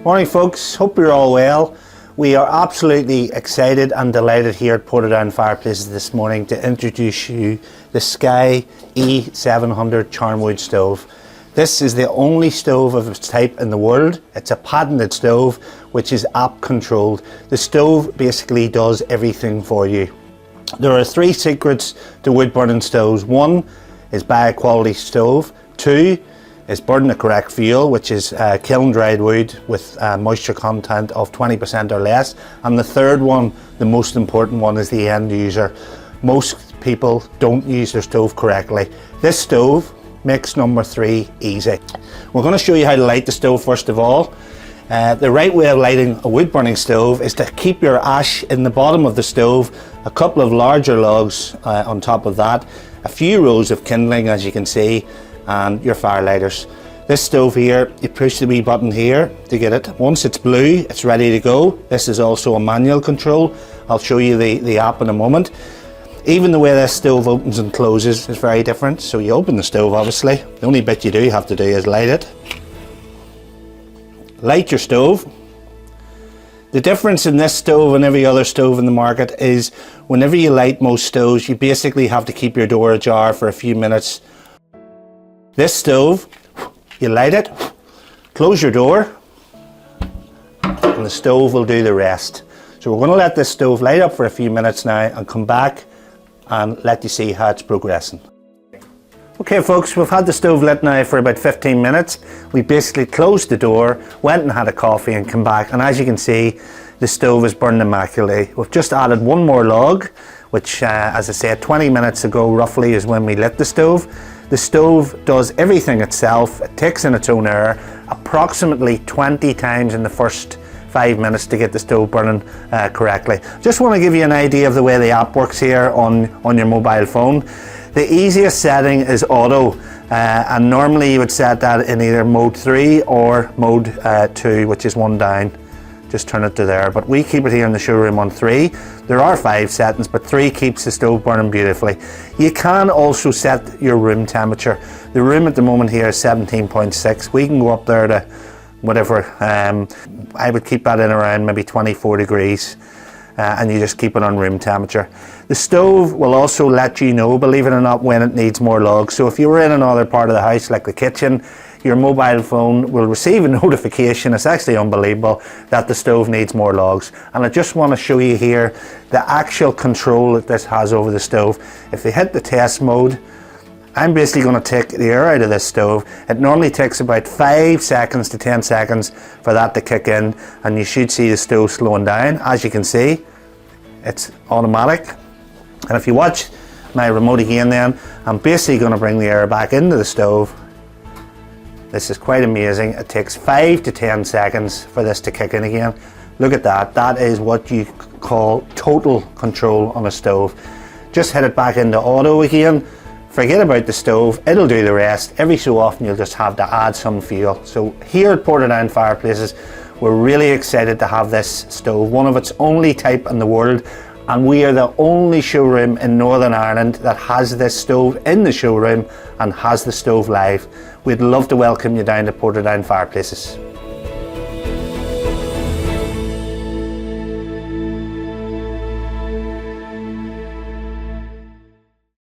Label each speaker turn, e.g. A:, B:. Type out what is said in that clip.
A: Morning folks, hope you're all well. We are absolutely excited and delighted here at Portadown Fireplaces this morning to introduce you the Skye E700 Charnwood stove. This is the only stove of its type in the world. It's a patented stove which is app controlled. The stove basically does everything for you. There are three secrets to wood burning stoves. One is buy a quality stove. Two is burn the correct fuel, which is kiln dried wood with moisture content of 20% or less. And the third one, the most important one, is the end user. Most people don't use their stove correctly. This stove makes number three easy. We're going to show you how to light the stove first of all. The right way of lighting a wood burning stove is to keep your ash in the bottom of the stove, a couple of larger logs on top of that, a few rows of kindling as you can see, and your fire lighters. This stove here, you push the wee button here to get it. Once it's blue, it's ready to go. This is also a manual control. I'll show you the app in a moment. Even the way this stove opens and closes is very different. So you open the stove, obviously. The only bit you do have to do is light it. Light your stove. The difference in this stove and every other stove in the market is whenever you light most stoves, you basically have to keep your door ajar for a few minutes. This stove, you light it, close your door, and the stove will do the rest. So we're going to let this stove light up for a few minutes now and come back and let you see how it's progressing. Okay folks, we've had the stove lit now for about 15 minutes. We basically closed the door, went and had a coffee and come back, and as you can see, the stove is burning immaculately. We've just added one more log, which as I said 20 minutes ago roughly is when we lit the stove. The stove does everything itself. It takes in its own air approximately 20 times in the first 5 minutes to get the stove burning correctly. Just want to give you an idea of the way the app works here on your mobile phone. The easiest setting is auto, and normally you would set that in either mode 3 or mode 2, which is one down. Just turn it to there, but we keep it here in the showroom on 3. There are 5 settings, but 3 keeps the stove burning beautifully. You can also set your room temperature. The room at the moment here is 17.6. We can go up there to whatever. I would keep that in around maybe 24 degrees, and you just keep it on room temperature. The stove will also let you know, believe it or not, when it needs more logs. So if you were in another part of the house, like the kitchen, your mobile phone will receive a notification, it's actually unbelievable, that the stove needs more logs. And I just want to show you here the actual control that this has over the stove. If you hit the test mode, I'm basically going to take the air out of this stove. It normally takes about 5 seconds to 10 seconds for that to kick in, and you should see the stove slowing down. As you can see, it's automatic. And if you watch my remote again then, I'm basically going to bring the air back into the stove. This is quite amazing. It takes 5 to 10 seconds for this to kick in again. Look at that. That is what you call total control on a stove. Just hit it back into auto again. Forget about the stove. It'll do the rest. Every so often you'll just have to add some fuel. So here at Portadown Fireplaces, we're really excited to have this stove, one of its only type in the world. And we are the only showroom in Northern Ireland that has this stove in the showroom and has the stove live. We'd love to welcome you down to Portadown Fireplaces.